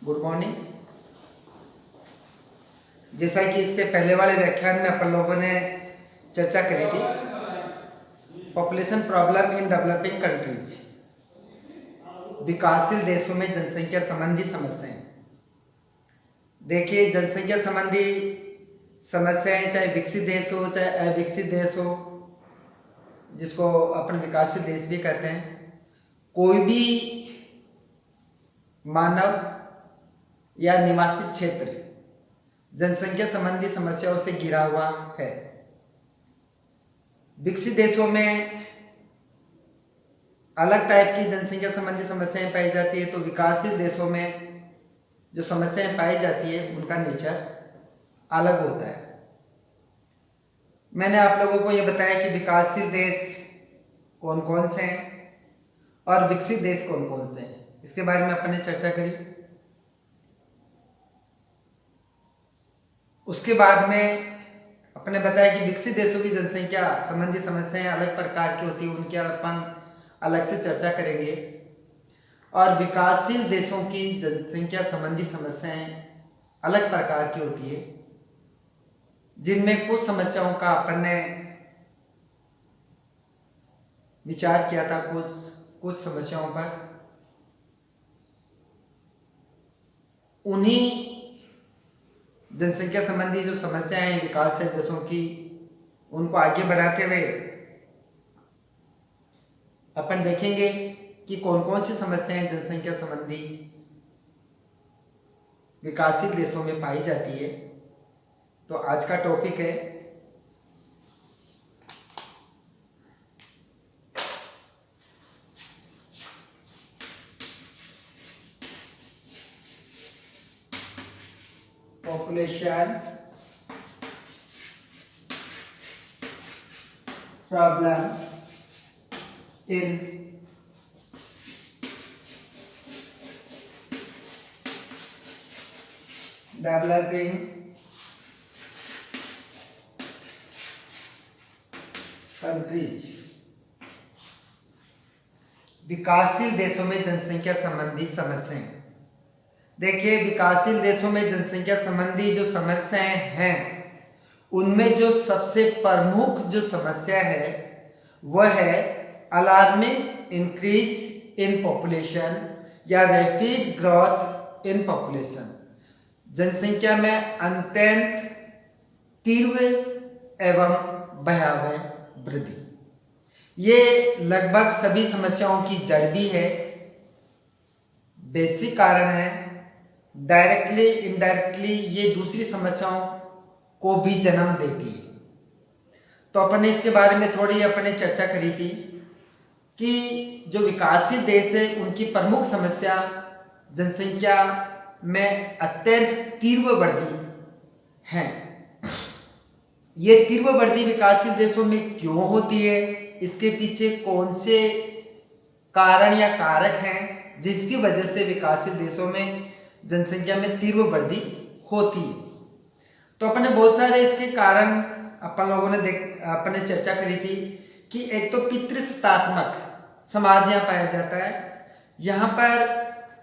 Good morning. जैसा कि इससे पहले वाले व्याख्यान में अपन लोगों ने चर्चा करी थी population problem in developing countries, विकासशील देशों में जनसंख्या संबंधी समस्याएं। देखिए, जनसंख्या संबंधी समस्याएं चाहे विकसित देश हो चाहे अविकसित देश हो, जिसको अपन विकासशील देश भी कहते हैं, कोई भी मानव या निवासी क्षेत्र जनसंख्या संबंधी समस्याओं से घिरा हुआ है। विकसित देशों में अलग टाइप की जनसंख्या संबंधी समस्याएं पाई जाती है, तो विकासशील देशों में जो समस्याएं पाई जाती है उनका नेचर अलग होता है। मैंने आप लोगों को यह बताया कि विकासशील देश कौन कौन से हैं और विकसित देश कौन कौन से हैं, इसके बारे में अपन ने चर्चा करी। उसके बाद में अपने बताया कि विकसित देशों की जनसंख्या संबंधी समस्याएं अलग प्रकार की होती है, उनकी अपन अलग से चर्चा करेंगे। और विकासशील देशों की जनसंख्या संबंधी समस्याएं अलग प्रकार की होती है, जिनमें कुछ समस्याओं का अपन ने विचार किया था कुछ समस्याओं पर। उन्हीं जनसंख्या संबंधी जो समस्याएं हैं विकासशील देशों की, उनको आगे बढ़ाते हुए अपन देखेंगे कि कौन कौन सी समस्याएं जनसंख्या संबंधी विकासशील देशों में पाई जाती है। तो आज का टॉपिक है population problem in developing countries. विकासशील देशों में जनसंख्या संबंधी समस्याएं। देखिए, विकासशील देशों में जनसंख्या संबंधी जो समस्याएं हैं, उनमें जो सबसे प्रमुख जो समस्या है वह है अलार्मिंग इंक्रीज इन पॉपुलेशन या रैपिड ग्रोथ इन पॉपुलेशन। जनसंख्या में अत्यंत तीव्र एवं भयावह वृद्धि, ये लगभग सभी समस्याओं की जड़ भी है, बेसिक कारण है। डायरेक्टली इनडायरेक्टली ये दूसरी समस्याओं को भी जन्म देती है। तो अपन ने इसके बारे में थोड़ी अपने चर्चा करी थी कि जो विकासशील देश है उनकी प्रमुख समस्या जनसंख्या में अत्यंत तीव्र वृद्धि है। ये तीव्र वृद्धि विकासशील देशों में क्यों होती है, इसके पीछे कौन से कारण या कारक हैं जिसकी वजह से विकासशील देशों में जनसंख्या में तीव्र वृद्धि होती है। तो अपन ने बहुत सारे इसके कारण अपन लोगों ने अपन ने चर्चा करी थी कि एक तो पितृसत्तात्मक समाज यहाँ पाया जाता है। यहाँ पर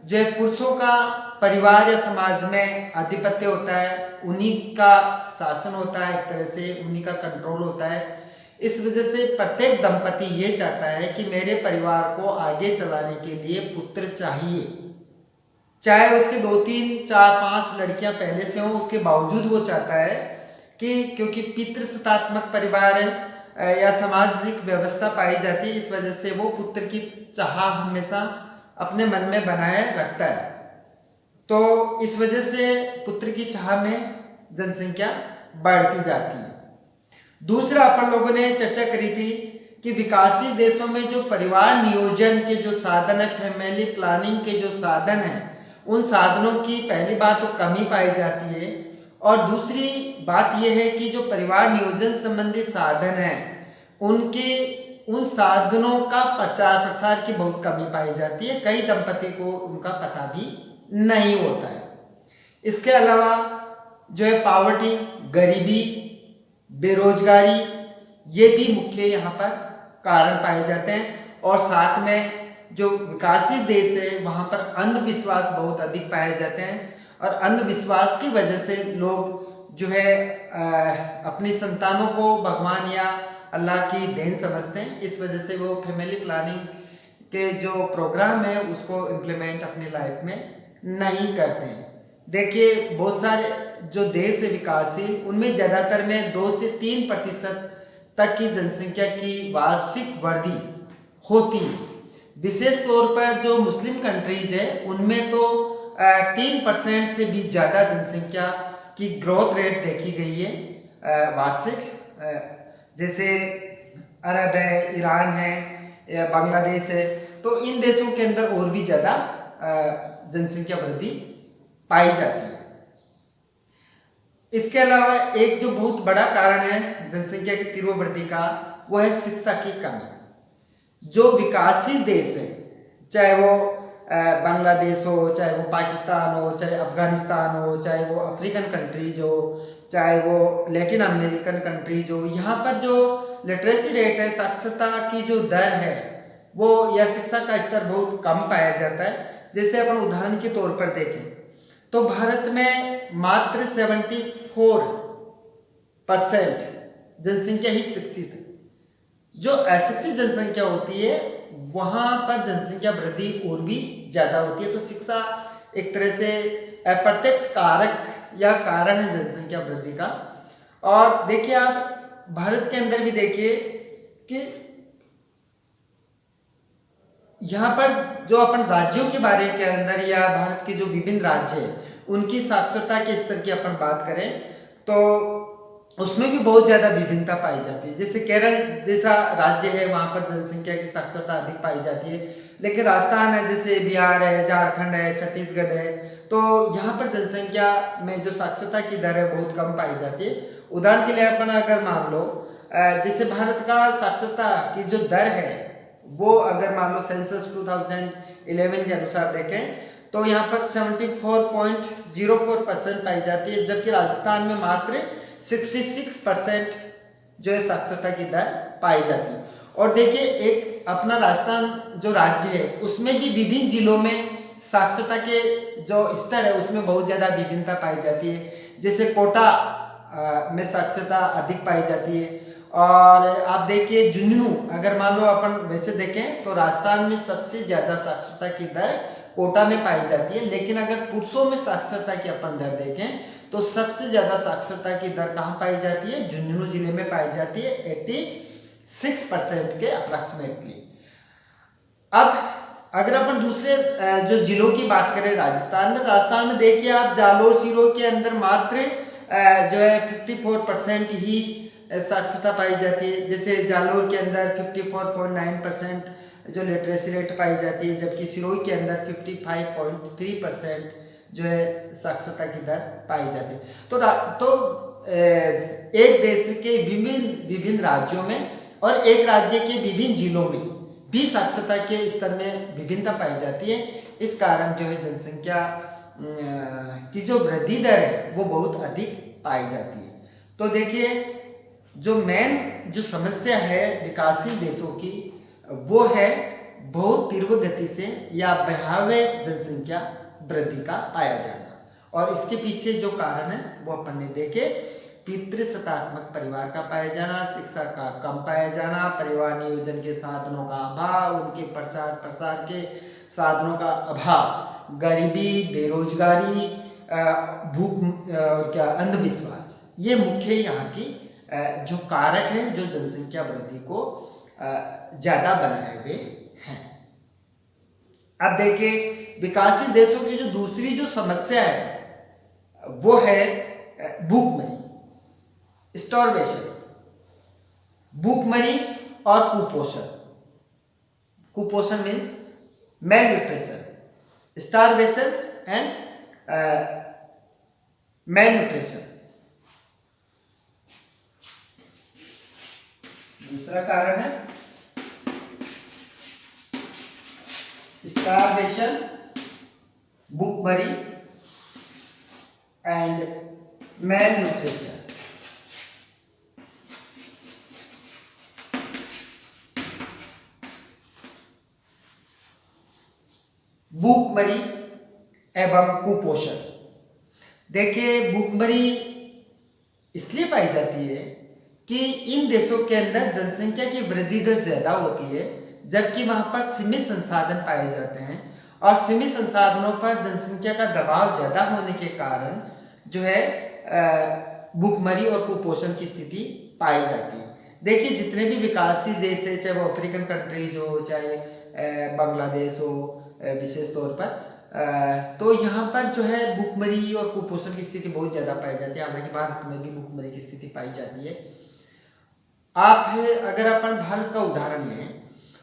जो है पुरुषों का परिवार या समाज में आधिपत्य होता है, उन्हीं का शासन होता है, एक तरह से उन्हीं का कंट्रोल होता है। इस वजह से प्रत्येक दंपति ये चाहता है कि मेरे परिवार को आगे चलाने के लिए पुत्र चाहिए, चाहे उसके 2, 3, 4, 5 लड़कियां पहले से हों, उसके बावजूद वो चाहता है कि क्योंकि पितृसत्तात्मक परिवार या सामाजिक व्यवस्था पाई जाती है, इस वजह से वो पुत्र की चाह हमेशा अपने मन में बनाए रखता है। तो इस वजह से पुत्र की चाह में जनसंख्या बढ़ती जाती है। दूसरा, अपन लोगों ने चर्चा करी थी कि विकासशील देशों में जो परिवार नियोजन के जो साधन है, फैमिली प्लानिंग के जो साधन है, उन साधनों की पहली बात तो कमी पाई जाती है, और दूसरी बात यह है कि जो परिवार नियोजन संबंधी साधन है उन साधनों का प्रचार प्रसार की बहुत कमी पाई जाती है। कई दंपति को उनका पता भी नहीं होता है। इसके अलावा जो है पॉवर्टी, गरीबी, बेरोजगारी, ये भी मुख्य यहाँ पर कारण पाए जाते हैं। और साथ में जो विकासशील देश है वहाँ पर अंधविश्वास बहुत अधिक पाए जाते हैं और अंधविश्वास की वजह से लोग जो है अपनी संतानों को भगवान या अल्लाह की देन समझते हैं। इस वजह से वो फैमिली प्लानिंग के जो प्रोग्राम है उसको इम्प्लीमेंट अपनी लाइफ में नहीं करते हैं। देखिए बहुत सारे जो देश है विकासशील उनमें ज़्यादातर में 2 से 3% तक की जनसंख्या की वार्षिक वृद्धि होती है। विशेष तौर पर जो मुस्लिम कंट्रीज है उनमें तो 3% से भी ज़्यादा जनसंख्या की ग्रोथ रेट देखी गई है वार्षिक। जैसे अरब है, ईरान है या बांग्लादेश है, तो इन देशों के अंदर और भी ज़्यादा जनसंख्या वृद्धि पाई जाती है। इसके अलावा एक जो बहुत बड़ा कारण है जनसंख्या की तीव्र वृद्धि का वो है शिक्षा की कमी। जो विकासशील देश है, चाहे वो बांग्लादेश हो, चाहे वो पाकिस्तान हो, चाहे अफगानिस्तान हो, चाहे वो अफ्रीकन कंट्रीज हो, चाहे वो लैटिन अमेरिकन कंट्रीज हो, यहाँ पर जो लिटरेसी रेट है, साक्षरता की जो दर है वो या शिक्षा का स्तर बहुत कम पाया जाता है। जैसे अपन उदाहरण के तौर पर देखें तो भारत में मात्र 74% जनसंख्या ही शिक्षित है। जो अशिक्षित जनसंख्या होती है वहाँ पर जनसंख्या वृद्धि और भी ज़्यादा होती है। तो शिक्षा एक तरह से अप्रत्यक्ष कारक या कारण है जनसंख्या वृद्धि का। और देखिए आप भारत के अंदर भी देखिए कि यहाँ पर जो अपन राज्यों के बारे के अंदर या भारत के जो विभिन्न राज्य हैं उनकी साक्षरता के स्तर की अपन बात करें तो उसमें भी बहुत ज़्यादा विभिन्नता पाई जाती है। जैसे केरल जैसा राज्य है वहाँ पर जनसंख्या की साक्षरता अधिक पाई जाती है, लेकिन राजस्थान है, जैसे बिहार है, झारखंड है, छत्तीसगढ़ है, तो यहाँ पर जनसंख्या में जो साक्षरता की दर है बहुत कम पाई जाती है। उदाहरण के लिए अपन अगर मान लो जैसे भारत का साक्षरता की जो दर है वो अगर मान लो सेंसस 2011 के अनुसार देखें तो यहाँ पर 74.04% पाई जाती है, जबकि राजस्थान में मात्र 66% जो है साक्षरता की दर पाई जाती है। और देखिए एक अपना राजस्थान जो राज्य है उसमें भी विभिन्न जिलों में साक्षरता के जो स्तर है उसमें बहुत ज़्यादा विभिन्नता पाई जाती है। जैसे कोटा में साक्षरता अधिक पाई जाती है। और आप देखिए झुंझुनू, अगर मान लो अपन वैसे देखें तो राजस्थान में सबसे ज़्यादा साक्षरता की दर कोटा में पाई जाती है, लेकिन अगर पुरुषों में साक्षरता की अपन दर देखें तो सबसे ज़्यादा साक्षरता की दर कहाँ पाई जाती है? झुंझुनू जिले में पाई जाती है 86% के अप्रॉक्सीमेटली। अब अगर अपन दूसरे जो जिलों की बात करें राजस्थान में देखिए आप जालोर सीरो के अंदर मात्र जो है 54% ही साक्षरता पाई जाती है। जैसे जालोर के अंदर 54.9% जो लिटरेसी रेट पाई जाती है, जबकि सिरोही के अंदर 55.3% जो है साक्षरता की दर पाई जाती है। तो एक देश के विभिन्न राज्यों में और एक राज्य के विभिन्न जिलों में भी साक्षरता के स्तर में विभिन्नता पाई जाती है। इस कारण जो है जनसंख्या की जो वृद्धि दर है वो बहुत अधिक पाई जाती है। तो देखिए जो मेन जो समस्या है विकासशील देशों की वो है बहुत तीव्र गति से या बढ़ावे जनसंख्या वृद्धि का पाया जाना। और इसके पीछे जो कारण है वो अपन ने देखे, पितृसत्तात्मक परिवार का पाया जाना, शिक्षा का कम पाया जाना, परिवार नियोजन के साधनों का अभाव, उनके प्रचार प्रसार के साधनों का अभाव, गरीबी, बेरोजगारी, भूख और क्या अंधविश्वास, ये मुख्य यहाँ की जो कारक हैं जो जनसंख्या वृद्धि को ज़्यादा बनाए हुए हैं। अब देखिए विकासशील देशों की जो दूसरी जो समस्या है वो है भूखमरी, स्टार्वेशन, भूखमरी और कुपोषण। कुपोषण means male nutrition, starvation and mail nutrition. दूसरा कारण है स्टार्वेशन, भूखमरी एंड मेल न्यूट्रिशन। भूखमरी एवं कुपोषण। देखिए, भूखमरी इसलिए पाई जाती है कि इन देशों के अंदर जनसंख्या की वृद्धि दर ज्यादा होती है, जबकि वहां पर सीमित संसाधन पाए जाते हैं और सीमित संसाधनों पर जनसंख्या का दबाव ज्यादा होने के कारण जो है भूखमरी और कुपोषण की स्थिति पाई जाती है। देखिए, जितने भी विकासशील देश है, चाहे वो अफ्रीकन कंट्रीज हो, चाहे बांग्लादेश हो विशेष तौर पर, तो यहाँ पर जो है भूखमरी और कुपोषण की स्थिति बहुत ज़्यादा पाई जाती है। हालांकि भारत में भी भूखमरी की स्थिति पाई जाती है। अगर अपन भारत का उदाहरण लें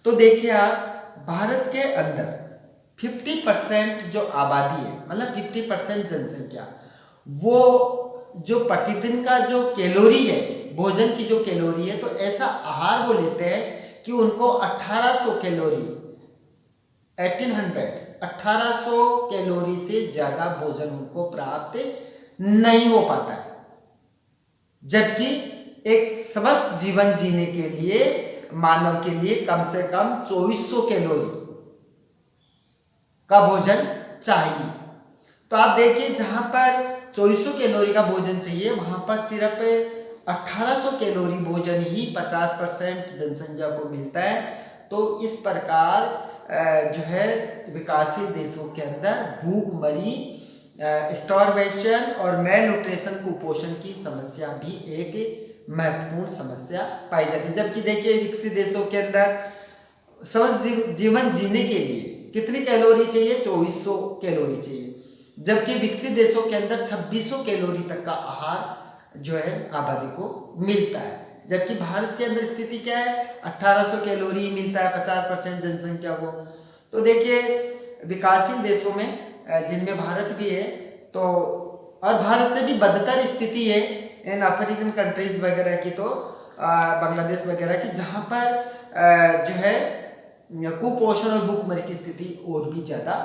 तो देखिए आप, भारत के अंदर 50% जो आबादी है, मतलब 50% जनसंख्या, वो जो प्रतिदिन का जो कैलोरी है, भोजन की जो कैलोरी है, तो ऐसा आहार वो लेते हैं कि उनको 1800 कैलोरी 1800 कैलोरी से ज्यादा भोजन उनको प्राप्त नहीं हो पाता है। जबकि एक स्वस्थ जीवन जीने के लिए मानव के लिए कम से कम 2400 कैलोरी का भोजन चाहिए। तो आप देखिए, जहां पर 2400 कैलोरी का भोजन चाहिए, वहां पर सिर्फ 1800 कैलोरी भोजन ही 50% जनसंख्या को मिलता है। तो इस प्रकार जो है विकासशील देशों के अंदर भूखमरी, स्टार्वेशन और मेल न्यूट्रिशन, कुपोषण की समस्या भी एक महत्वपूर्ण समस्या पाई जाती है। जबकि देखिए, विकसित देशों के अंदर स्वस्थ जीवन जीने के लिए कितनी कैलोरी चाहिए? 2400 कैलोरी चाहिए। जबकि विकसित देशों के अंदर 2600 कैलोरी तक का आहार जो है आबादी को मिलता है। जबकि भारत के अंदर स्थिति क्या है? 1800 कैलोरी मिलता है 50% जनसंख्या को। तो देखिए, विकासशील देशों में जिनमें भारत भी है, तो और भारत से भी बदतर स्थिति है इन अफ्रीकन कंट्रीज वगैरह की, तो बांग्लादेश वगैरह की, जहां पर जो है कुपोषण और भूखमरी की स्थिति और भी ज्यादा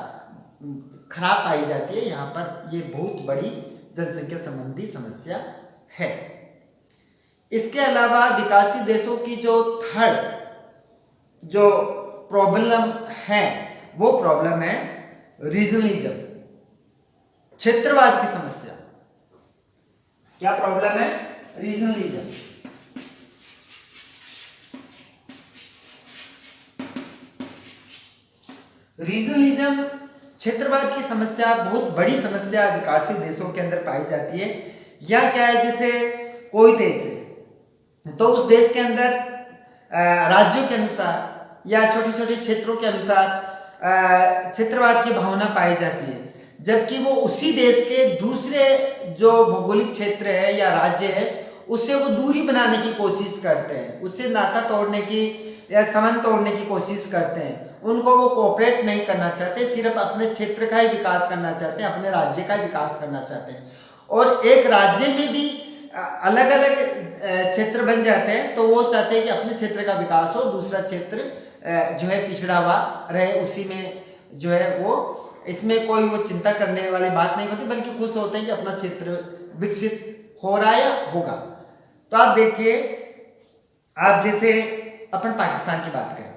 खराब पाई जाती है। यहाँ पर ये बहुत बड़ी जनसंख्या संबंधी समस्या है। इसके अलावा विकासशील देशों की जो थर्ड जो प्रॉब्लम है, वो प्रॉब्लम है रीजनलिज्म, क्षेत्रवाद की समस्या। क्या प्रॉब्लम है? रीजनलिज्म। रीजनलिज्म, क्षेत्रवाद की समस्या बहुत बड़ी समस्या विकासशील देशों के अंदर पाई जाती है। या क्या है, जैसे कोई देश है तो उस देश के अंदर राज्यों के अनुसार या छोटे छोटे क्षेत्रों के अनुसार क्षेत्रवाद की भावना पाई जाती है, जबकि वो उसी देश के दूसरे जो भौगोलिक क्षेत्र है या राज्य है, उससे वो दूरी बनाने की कोशिश करते हैं, उससे नाता तोड़ने की या संबंध तोड़ने की कोशिश करते हैं। उनको वो कोऑपरेट नहीं करना चाहते, सिर्फ अपने क्षेत्र का ही विकास करना चाहते हैं, अपने राज्य का विकास करना चाहते हैं। और एक राज्य में भी अलग अलग क्षेत्र बन जाते हैं, तो वो चाहते हैं कि अपने क्षेत्र का विकास हो, दूसरा क्षेत्र जो है पिछड़ा हुआ रहे, उसी में जो है वो, इसमें कोई वो चिंता करने वाली बात नहीं होती, बल्कि खुश होते हैं कि अपना क्षेत्र विकसित हो रहा है या होगा। तो आप देखिए, आप जैसे अपन पाकिस्तान की बात करें,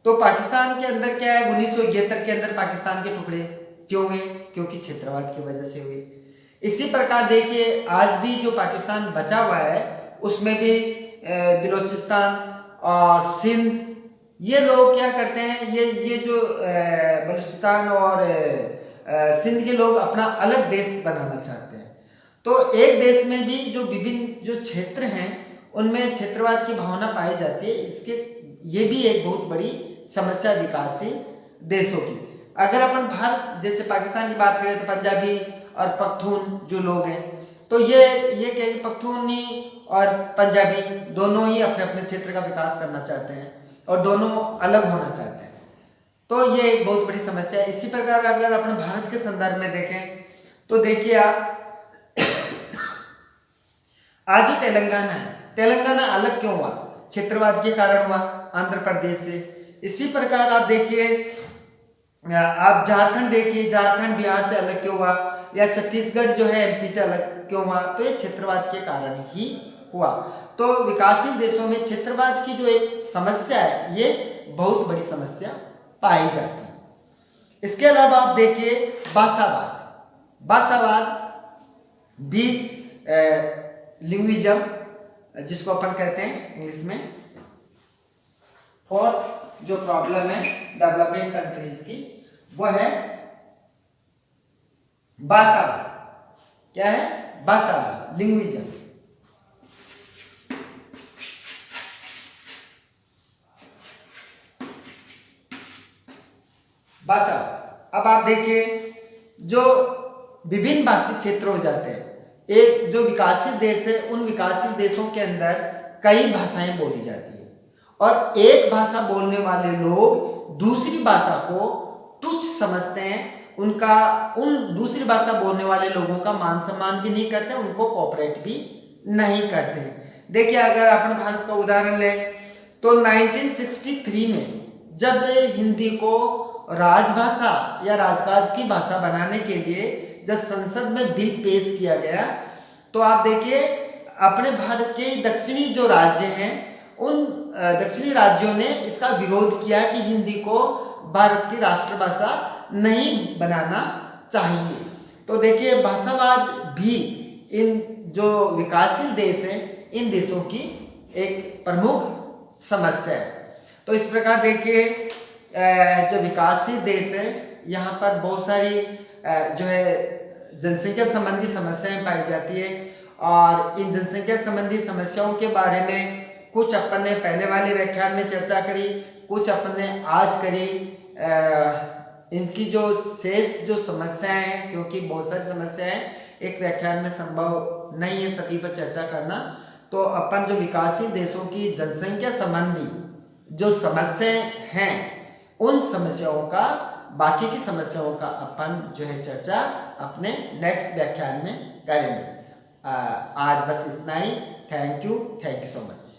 तो पाकिस्तान के अंदर क्या है, 1971 के अंदर पाकिस्तान के टुकड़े क्यों हुए? क्योंकि क्षेत्रवाद की वजह से हुए। इसी प्रकार देखिए, आज भी जो पाकिस्तान बचा हुआ है, उसमें भी बलूचिस्तान और सिंध, ये लोग क्या करते हैं, ये जो बलूचिस्तान और सिंध के लोग अपना अलग देश बनाना चाहते हैं। तो एक देश में भी जो विभिन्न जो क्षेत्र हैं, उनमें क्षेत्रवाद की भावना पाई जाती है। इसके ये भी एक बहुत बड़ी समस्या विकासशील देशों की। अगर अपन भारत जैसे पाकिस्तान की बात करें, तो पंजाबी और पख्तून जो लोग हैं, तो ये क्या, पख्तूनी और पंजाबी दोनों ही अपने अपने क्षेत्र का विकास करना चाहते हैं और दोनों अलग होना चाहते हैं। तो ये एक बहुत बड़ी समस्या है। इसी प्रकार अगर अपने भारत के संदर्भ में देखें, तो देखिए आप, आज जो तेलंगाना है, तेलंगाना अलग क्यों हुआ? क्षेत्रवाद के कारण हुआ, आंध्र प्रदेश से। इसी प्रकार आप देखिए, आप झारखंड देखिए, झारखंड बिहार से अलग क्यों हुआ, या छत्तीसगढ़ जो है एमपी से अलग क्यों हुआ? तो ये क्षेत्रवाद के कारण ही हुआ। तो विकासशील देशों में क्षेत्रवाद की जो एक समस्या है, ये बहुत बड़ी समस्या पाई जाती है। इसके अलावा आप देखिए भाषावाद। भाषावाद भी लिंग्विज्म जिसको अपन कहते हैं इंग्लिश में, और जो प्रॉब्लम है डेवलपिंग कंट्रीज की वो है भाषावाद। क्या है? भाषावाद, लिंग्विज्म। भाषा। अब आप देखिए जो विभिन्न भाषी क्षेत्र हो जाते हैं, एक जो विकासशील देश है उन विकासशील देशों के अंदर कई भाषाएं बोली जाती है, और एक भाषा बोलने वाले लोग दूसरी भाषा को तुच्छ समझते हैं, उनका उन दूसरी भाषा बोलने वाले लोगों का मान सम्मान भी नहीं करते, उनको कोऑपरेट भी नहीं करते। देखिए अगर अपन भारत का उदाहरण लें तो 1963 में जब हिंदी को राजभाषा या राजकाज की भाषा बनाने के लिए जब संसद में बिल पेश किया गया, तो आप देखिए अपने भारत के दक्षिणी जो राज्य हैं उन दक्षिणी राज्यों ने इसका विरोध किया कि हिंदी को भारत की राष्ट्रभाषा नहीं बनाना चाहिए। तो देखिए भाषावाद भी इन जो विकासशील देश हैं इन देशों की एक प्रमुख समस्या है। तो इस प्रकार देखिए जो विकासशील देश है यहाँ पर बहुत सारी जो है जनसंख्या संबंधी समस्याएं पाई जाती है, और इन जनसंख्या संबंधी समस्याओं के बारे में कुछ अपन ने पहले वाले व्याख्यान में चर्चा करी, कुछ अपन ने आज करी। इनकी जो शेष जो समस्याएं हैं, क्योंकि बहुत सारी समस्याएं एक व्याख्यान में संभव नहीं है सभी पर चर्चा करना, तो अपन जो विकासशील देशों की जनसंख्या संबंधी जो समस्याएं हैं उन समस्याओं का, बाकी की समस्याओं का अपन जो है चर्चा अपने नेक्स्ट व्याख्यान में करेंगे। आज बस इतना ही। Thank you so much.